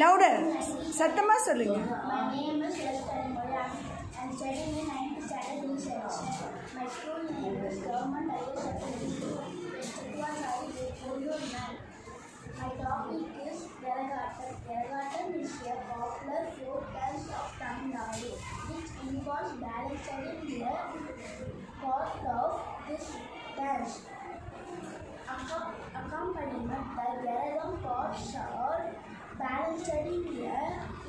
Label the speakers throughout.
Speaker 1: Louder. சத்தமா சொல்லுங்க.
Speaker 2: My name is Karimoli. I'm studying in 9th standard in section. My school name is Government Higher Secondary School. My topic is Karagatam. Karagatam is a popular folk dance of Tamil Nadu, which involves balancing the part of this dance. Accompaniment, the Karagam parts are balanced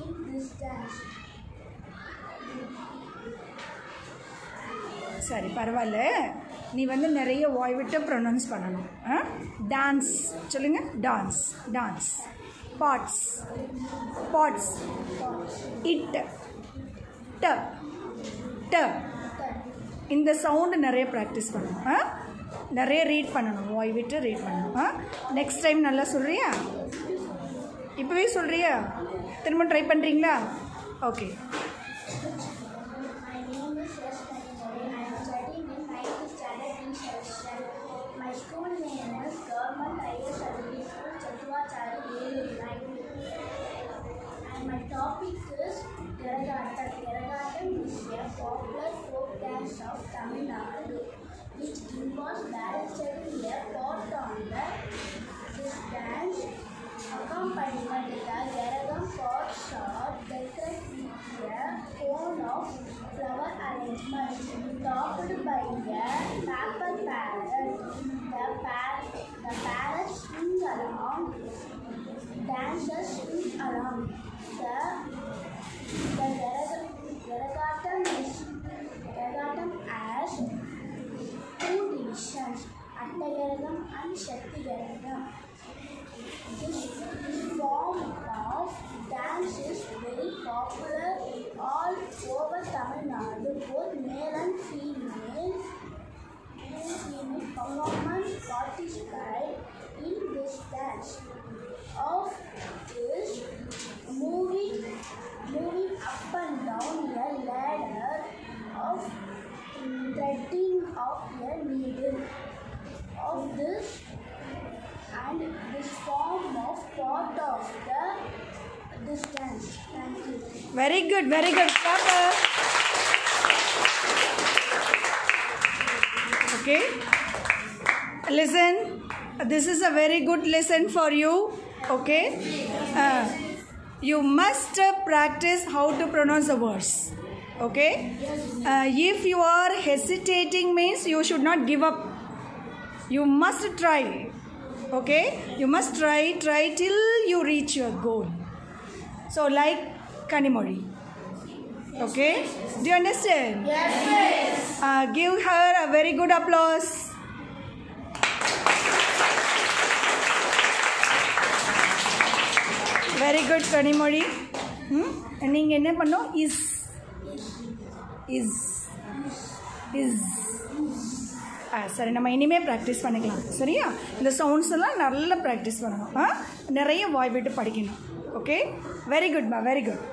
Speaker 2: in this dance.
Speaker 1: சரி பரவாயில்ல, நீ வந்து நிறைய வாய் விட்டு pronounce பண்ணணும். Dance சொல்லுங்க. Dance dance. Pots pots. It ட ட. இந்த சவுண்டு நிறைய ப்ராக்டிஸ் பண்ணணும். நிறைய ரீட் பண்ணணும், வாய் விட்டு ரீட் பண்ணணும். நெக்ஸ்ட் டைம் நல்லா சொல்கிறியா? இப்போவே சொல்கிறியா? திரும்ப ட்ரை பண்ணுறீங்களா? Okay.
Speaker 2: My school name is Government Higher Secondary School, Chattuvacharu, and my topic is Karagatam. Karagatam is a popular folk dance of Tamil Nadu, which involves balancing a pot on this dance. Accompaniment, the Karagam pots are decorated with a cone of flower arrangement, topped by a paper parrot. The parrot swings along, dancers swing along. The Karagatam has two divisions, Attagaragam and Shattigaragam. This form of dance is very popular all over Tamil Nadu. Both male and female performers participate in this dance. Of this moving up and down a ladder of threading of a needle. Of this and this form of part of this dance. Thank you.
Speaker 1: Very good, very good. Clapper. Okay. Listen. This is a very good lesson for you. Okay. You must practice how to pronounce the words. Okay. If you are hesitating means you should not give up. You must try. Okay, you must try till you reach your goal. So like Kanimoli. Okay, do you understand?
Speaker 2: Yes, miss.
Speaker 1: Give her a very good applause. Very good Kanimoli. நீங்க என்ன பண்ணோம்? is சரி, நம்ம இனிமேல் practice பண்ணிக்கலாம். சரியா? இந்த sounds எல்லாம் நல்லா ப்ராக்டிஸ் பண்ணணும். நிறைய வாய் விட்டு படிக்கணும். ஓகே, வெரி குட்மா, வெரி குட்.